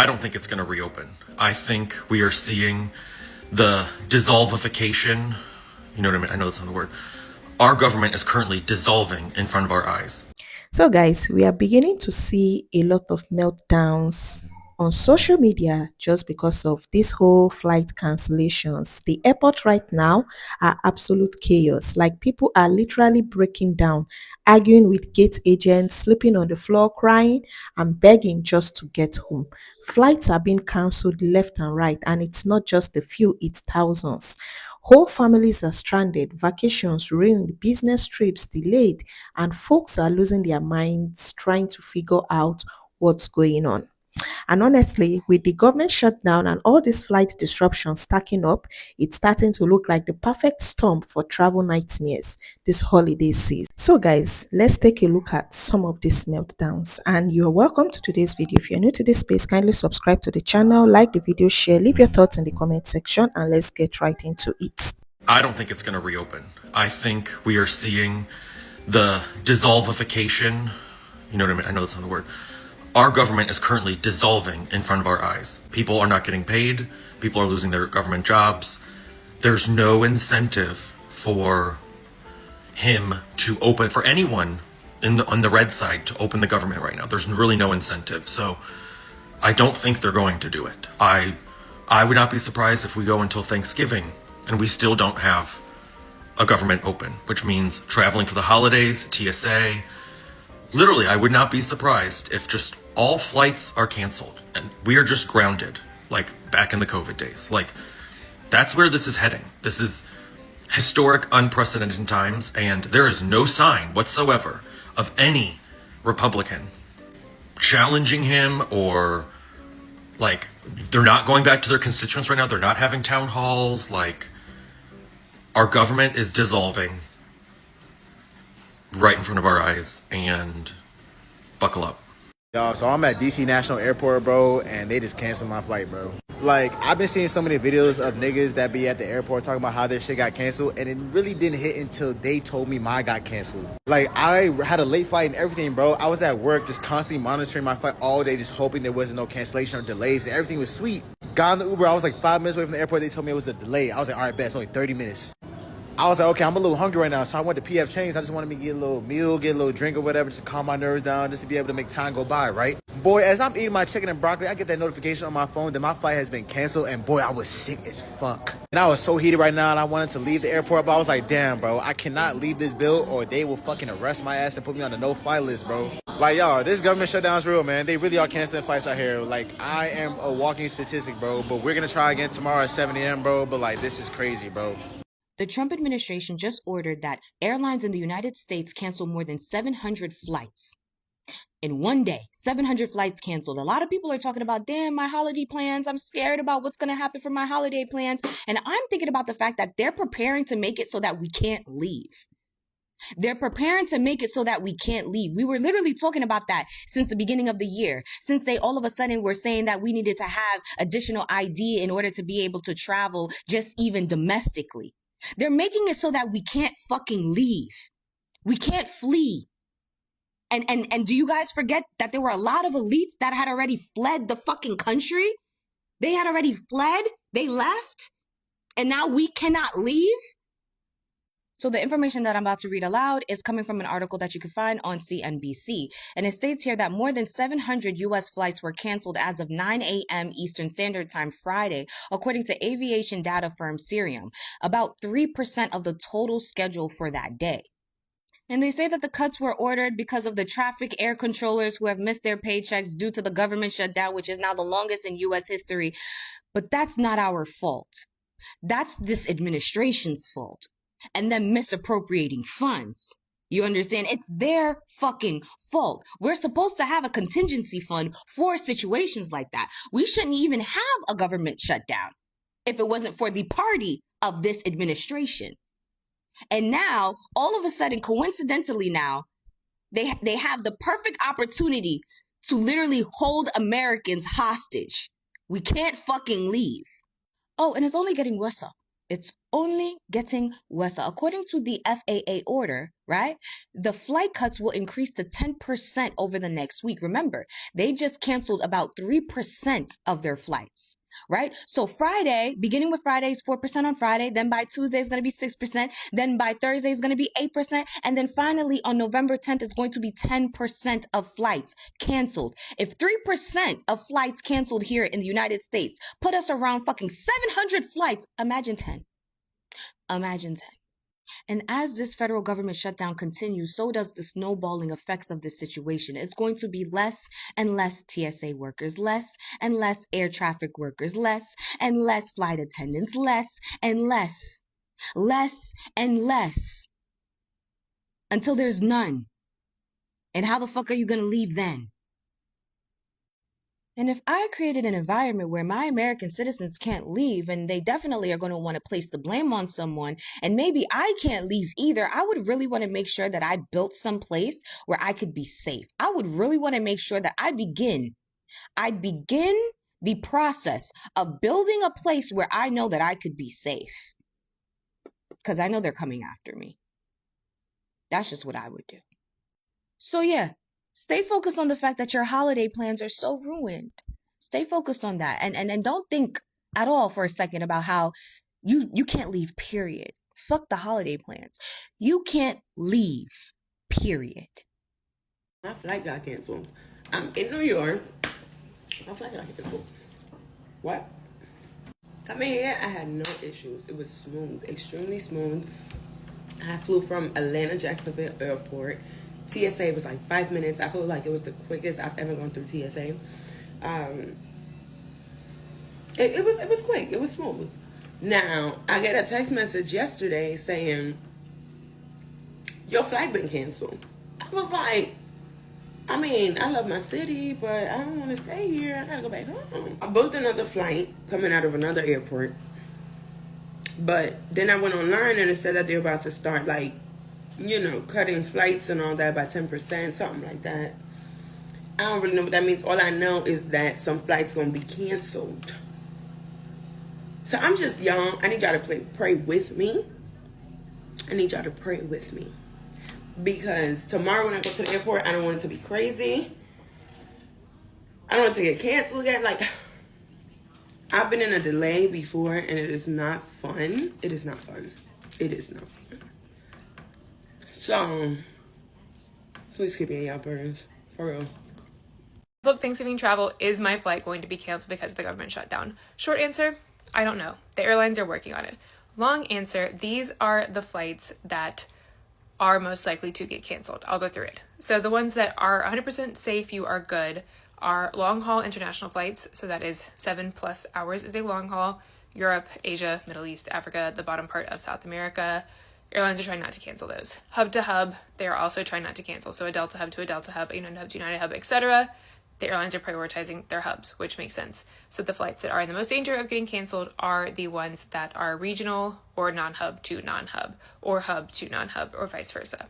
I don't think it's going to reopen. I think we are seeing the dissolvification. You know what I mean? I know that's not the word. Our government is currently dissolving in front of our eyes. So, guys, we are beginning to see a lot of meltdowns on social media just because of this whole flight cancellations. The airport right now are absolute chaos. Like, people are literally breaking down, arguing with gate agents, sleeping on the floor, crying, and begging just to get home. Flights are being cancelled left and right, and it's not just a few, it's thousands. Whole families are stranded, vacations ruined, business trips delayed, and folks are losing their minds trying to figure out what's going on. And honestly, with the government shutdown and all these flight disruptions stacking up, it's starting to look like the perfect storm for travel nightmares this holiday season. So, guys, let's take a look at some of these meltdowns. And you're welcome to today's video. If you're new to this space, kindly subscribe to the channel, like the video, share, leave your thoughts in the comment section, and let's get right into it. I don't think it's going to reopen. I think we are seeing the dissolvification. You know what I mean? I know that's not the word. Our government is currently dissolving in front of our eyes. People are not getting paid. People are losing their government jobs. There's no incentive for him to open, for anyone on the red side to open the government right now. There's really no incentive. So I don't think they're going to do it. I would not be surprised if we go until Thanksgiving and we still don't have a government open, which means traveling for the holidays, TSA. Literally, I would not be surprised if just all flights are canceled and we are just grounded, like back in the COVID days. Like, that's where this is heading. This is historic, unprecedented times, and there is no sign whatsoever of any Republican challenging him, or like, they're not going back to their constituents right now. They're not having town halls. Like, our government is dissolving right in front of our eyes, and buckle up. Y'all, so I'm at DC National Airport, bro, and they just canceled my flight, bro. Like, I've been seeing so many videos of niggas that be at the airport talking about how their shit got canceled, and it really didn't hit until they told me mine got canceled. Like, I had a late flight and everything, bro. I was at work just constantly monitoring my flight all day, just hoping there wasn't no cancellation or delays, and everything was sweet. Got on the Uber, I was like 5 minutes away from the airport. They told me it was a delay. I was like, all right, bet, it's only 30 minutes. I was like, okay, I'm a little hungry right now, so I went to PF Chang's. I just wanted me to get a little meal, get a little drink or whatever, just to calm my nerves down, just to be able to make time go by, right? Boy, as I'm eating my chicken and broccoli, I get that notification on my phone that my flight has been canceled, and boy, I was sick as fuck. And I was so heated right now, and I wanted to leave the airport, but I was like, damn, bro, I cannot leave this bill, or they will fucking arrest my ass and put me on the no-fly list, bro. Like, y'all, this government shutdown is real, man. They really are canceling flights out here. Like, I am a walking statistic, bro, but we're gonna try again tomorrow at 7 a.m., bro, but like, this is crazy, bro. The Trump administration just ordered that airlines in the United States cancel more than 700 flights. In one day, 700 flights canceled. A lot of people are talking about, damn, my holiday plans. I'm scared about what's going to happen for my holiday plans. And I'm thinking about the fact that they're preparing to make it so that we can't leave. They're preparing to make it so that we can't leave. We were literally talking about that since the beginning of the year, since they all of a sudden were saying that we needed to have additional ID in order to be able to travel just even domestically. They're making it so that we can't fucking leave. We can't flee. And do you guys forget that there were a lot of elites that had already fled the fucking country? They had already fled. They left. And now we cannot leave. So the information that I'm about to read aloud is coming from an article that you can find on CNBC. And it states here that more than 700 U.S. flights were canceled as of 9 a.m. Eastern Standard Time Friday, according to aviation data firm Cirium, about 3% of the total schedule for that day. And they say that the cuts were ordered because of the traffic air controllers who have missed their paychecks due to the government shutdown, which is now the longest in U.S. history. But that's not our fault. That's this administration's fault. And them misappropriating funds. You understand? It's their fucking fault. We're supposed to have a contingency fund for situations like that. We shouldn't even have a government shutdown if it wasn't for the party of this administration. And now, all of a sudden, coincidentally now, they have the perfect opportunity to literally hold Americans hostage. We can't fucking leave. Oh, and it's only getting worse. It's only getting worse. According to the FAA order, right? The flight cuts will increase to 10% over the next week. Remember, they just canceled about 3% of their flights, right? So Friday, beginning with Friday is 4% on Friday. Then by Tuesday, it's going to be 6%. Then by Thursday, it's going to be 8%. And then finally on November 10th, it's going to be 10% of flights canceled. If 3% of flights canceled here in the United States put us around fucking 700 flights, imagine 10. Imagine 10. And as this federal government shutdown continues, so does the snowballing effects of this situation. It's going to be less and less TSA workers, less and less air traffic workers, less and less flight attendants, less and less, less and less, until there's none. And how the fuck are you going to leave then? And if I created an environment where my American citizens can't leave, and they definitely are going to want to place the blame on someone, and maybe I can't leave either, I would really want to make sure that I built some place where I could be safe. I would really want to make sure that I begin the process of building a place where I know that I could be safe. Because I know they're coming after me. That's just what I would do. So yeah. Stay focused on the fact that your holiday plans are so ruined. Stay focused on that. And don't think at all for a second about how you can't leave, period. Fuck the holiday plans. You can't leave, period. My flight got canceled. I'm in New York. My flight got canceled. What? Coming here, I had no issues. It was smooth, extremely smooth. I flew from Atlanta Jacksonville Airport. TSA was like 5 minutes. I feel like it was the quickest I've ever gone through TSA. It was quick. It was smooth. Now, I get a text message yesterday saying, your flight been canceled. I was like, I mean, I love my city, but I don't want to stay here. I gotta go back home. I booked another flight coming out of another airport. But then I went online and it said that they're about to start like, cutting flights and all that by 10%, something like that. I don't really know what that means. All I know is that some flights gonna be canceled. So I'm just young. I need y'all to pray with me. I need y'all to pray with me. Because tomorrow when I go to the airport, I don't want it to be crazy. I don't want it to get canceled again. Like, I've been in a delay before and it is not fun. It is not fun. It is not fun. So, please keep me in y'all prayers. For real. Book Thanksgiving travel. Is my flight going to be canceled because of the government shutdown? Short answer, I don't know. The airlines are working on it. Long answer, these are the flights that are most likely to get canceled. I'll go through it. So the ones that are 100% safe, you are good, are long-haul international flights. So that is 7+ hours is a long haul. Europe, Asia, Middle East, Africa, the bottom part of South America. Airlines are trying not to cancel those. Hub to hub, they are also trying not to cancel. So a Delta hub to a Delta hub, a United hub to United hub, etc. The airlines are prioritizing their hubs, which makes sense. So the flights that are in the most danger of getting canceled are the ones that are regional or non-hub to non-hub, or hub to non-hub, or vice versa.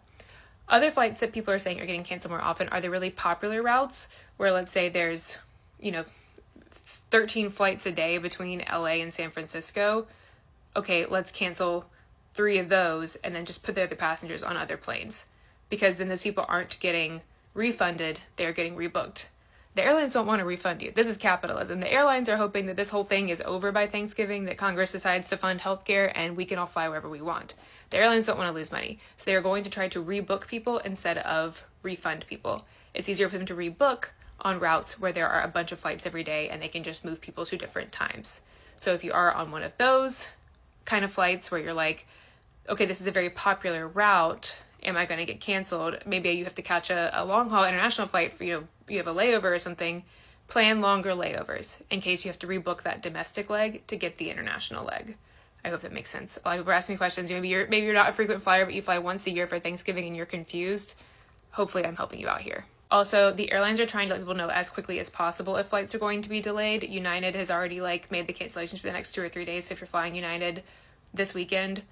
Other flights that people are saying are getting canceled more often are the really popular routes, where let's say there's, 13 flights a day between LA and San Francisco. Okay, let's cancel 3 of those and then just put the other passengers on other planes, because then those people aren't getting refunded, they're getting rebooked. The airlines don't want to refund you. This is capitalism. The airlines are hoping that this whole thing is over by Thanksgiving, that Congress decides to fund healthcare and we can all fly wherever we want. The airlines don't want to lose money, so they are going to try to rebook people instead of refund people. It's easier for them to rebook on routes where there are a bunch of flights every day and they can just move people to different times. So if you are on one of those kind of flights where you're like, okay, this is a very popular route, am I going to get canceled? Maybe you have to catch a long-haul international flight for, you have a layover or something. Plan longer layovers in case you have to rebook that domestic leg to get the international leg. I hope that makes sense. A lot of people are asking me questions. Maybe you're not a frequent flyer, but you fly once a year for Thanksgiving and you're confused. Hopefully I'm helping you out here. Also, the airlines are trying to let people know as quickly as possible if flights are going to be delayed. United has already made the cancellations for the next 2 or 3 days. So if you're flying United this weekend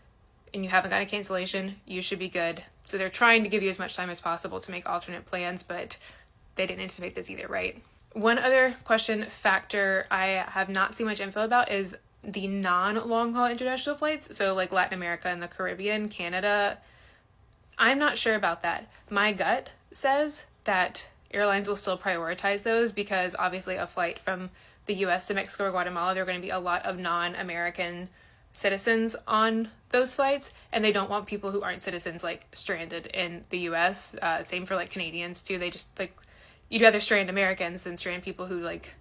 and you haven't got a cancellation, you should be good. So they're trying to give you as much time as possible to make alternate plans, but they didn't anticipate this either, right? One other question factor I have not seen much info about is the non-long haul international flights, so like Latin America and the Caribbean, Canada, I'm not sure about that. My gut says that airlines will still prioritize those because obviously a flight from the US to Mexico or Guatemala, there are going to be a lot of non-American citizens on those flights, and they don't want people who aren't citizens like stranded in the US. Same for like Canadians too. They just like, you'd rather strand Americans than strand people who like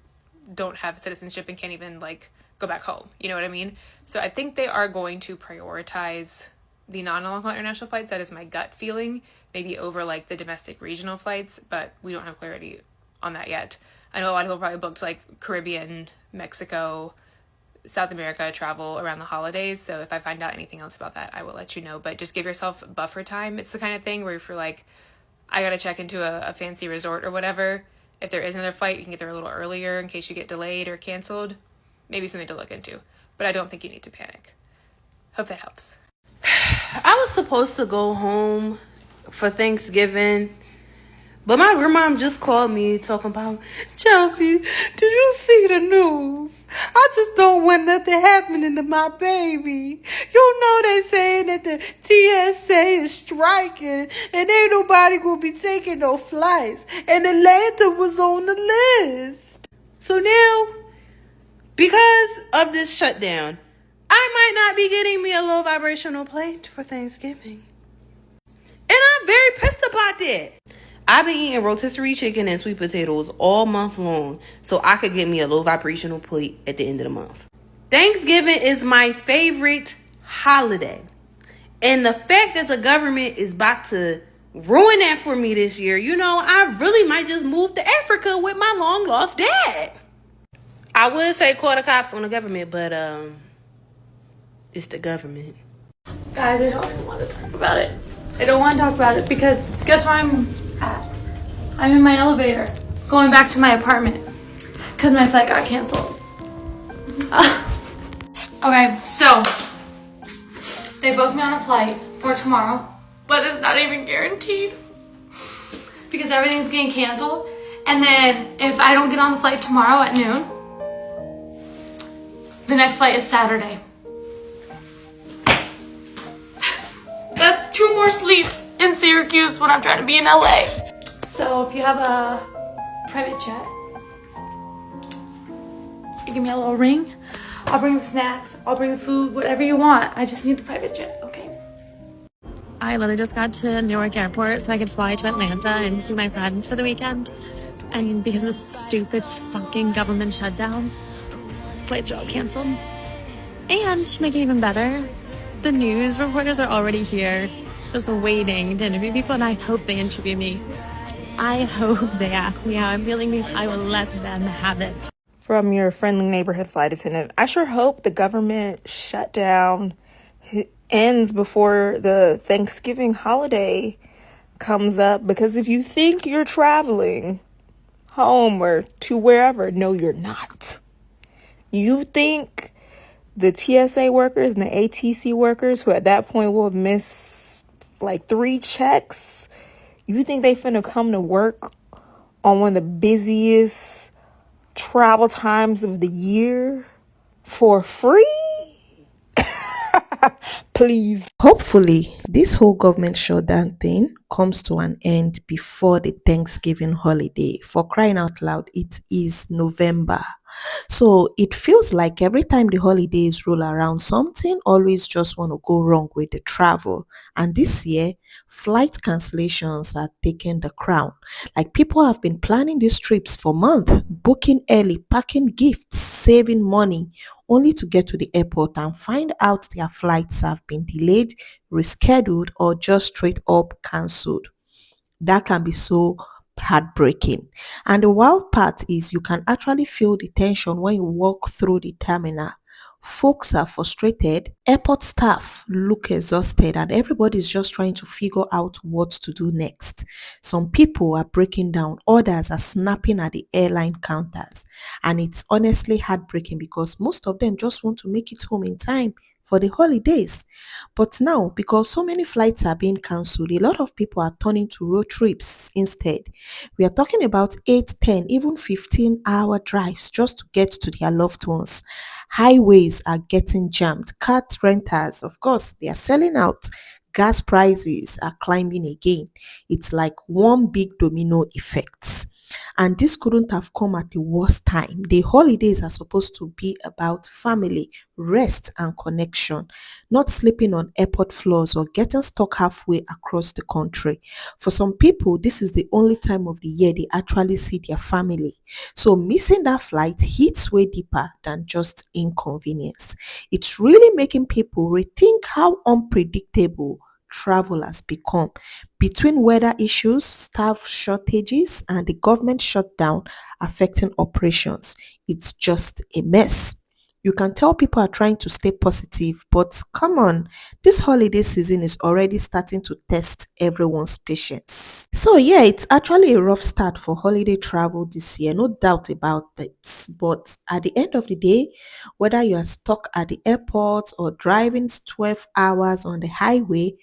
don't have citizenship and can't even like go back home. You know what I mean? So I think they are going to prioritize the non-long haul international flights. That is my gut feeling, maybe over like the domestic regional flights, but we don't have clarity on that yet. I know a lot of people probably booked like Caribbean, Mexico, South America travel around the holidays. So if I find out anything else about that, I will let you know. But just give yourself buffer time. It's the kind of thing where if you're like, I got to check into a fancy resort or whatever, if there is another flight, you can get there a little earlier in case you get delayed or canceled. Maybe something to look into. But I don't think you need to panic. Hope that helps. I was supposed to go home for Thanksgiving, but my grandma just called me talking about, Chelsea, did you see the news? I just don't want nothing happening to my baby. You know they saying that the TSA is striking and ain't nobody gonna be taking no flights. And Atlanta was on the list. So now, because of this shutdown, I might not be getting me a low vibrational plate for Thanksgiving. And I'm very pissed about that. I've been eating rotisserie chicken and sweet potatoes all month long so I could get me a low vibrational plate at the end of the month. Thanksgiving is my favorite holiday. And the fact that the government is about to ruin that for me this year, you know, I really might just move to Africa with my long lost dad. I would say call the cops on the government, but it's the government. Guys, I don't even want to talk about it. I don't want to talk about it because guess where I'm at? I'm in my elevator going back to my apartment because my flight got canceled. Okay, so they booked me on a flight for tomorrow, but it's not even guaranteed because everything's getting canceled. And then if I don't get on the flight tomorrow at noon, the next flight is Saturday. That's 2 more sleeps in Syracuse when I'm trying to be in LA. So if you have a private jet, you give me a little ring. I'll bring the snacks, I'll bring the food, whatever you want. I just need the private jet, okay? I literally just got to Newark Airport so I could fly to Atlanta and see my friends for the weekend. And because of the stupid fucking government shutdown, flights are all canceled. And to make it even better, the news reporters are already here, just waiting to interview people, and I hope they interview me. I hope they ask me how I'm feeling because I will let them have it. From your friendly neighborhood flight attendant, I sure hope the government shutdown ends before the Thanksgiving holiday comes up, because if you think you're traveling home or to wherever, no, you're not. You think the TSA workers and the ATC workers, who at that point will have missed like 3 checks, you think they finna come to work on one of the busiest travel times of the year for free? Please. Hopefully, this whole government shutdown thing comes to an end before the Thanksgiving holiday. For crying out loud, it is November. So it feels like every time the holidays roll around, something always just want to go wrong with the travel. And this year, flight cancellations are taking the crown. Like, people have been planning these trips for months, booking early, packing gifts, saving money, only to get to the airport and find out their flights have been delayed, rescheduled, or just straight up cancelled. That can be so heartbreaking. And the wild part is you can actually feel the tension when you walk through the terminal. Folks are frustrated, airport staff look exhausted, and everybody's just trying to figure out what to do next. Some people are breaking down, others are snapping at the airline counters. And it's honestly heartbreaking because most of them just want to make it home in time for the holidays. But now, because so many flights are being cancelled, a lot of people are turning to road trips instead. We are talking about 8, 10, even 15-hour drives just to get to their loved ones. Highways are getting jammed. Car renters, of course, they are selling out. Gas prices are climbing again. It's like one big domino effect. And this couldn't have come at the worst time. The holidays are supposed to be about family, rest, and connection, not sleeping on airport floors or getting stuck halfway across the country. For some people, this is the only time of the year they actually see their family. So missing that flight hits way deeper than just inconvenience. It's really making people rethink how unpredictable travel has become. Between weather issues, staff shortages, and the government shutdown affecting operations, it's just a mess. You can tell people are trying to stay positive, but come on, this holiday season is already starting to test everyone's patience. So, yeah, it's actually a rough start for holiday travel this year, no doubt about that. But at the end of the day, whether you are stuck at the airport or driving 12 hours on the highway,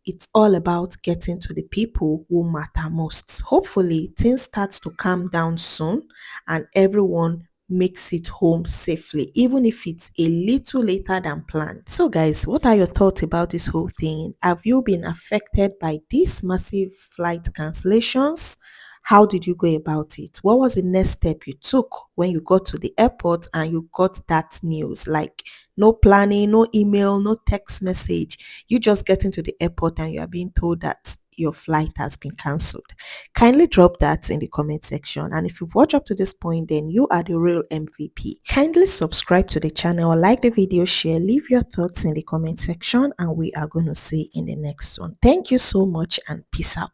it's all about getting to the people who matter most. Hopefully, things start to calm down soon and everyone makes it home safely, even if it's a little later than planned. So, guys, what are your thoughts about this whole thing? Have you been affected by these massive flight cancellations? How did you go about it? What was the next step you took when you got to the airport and you got that news? Like, no planning, no email, no text message. You just get into the airport and you are being told that your flight has been cancelled. Kindly drop that in the comment section. And if you've watched up to this point, then you are the real MVP. Kindly subscribe to the channel, like the video, share, leave your thoughts in the comment section, and we are going to see you in the next one. Thank you so much and peace out.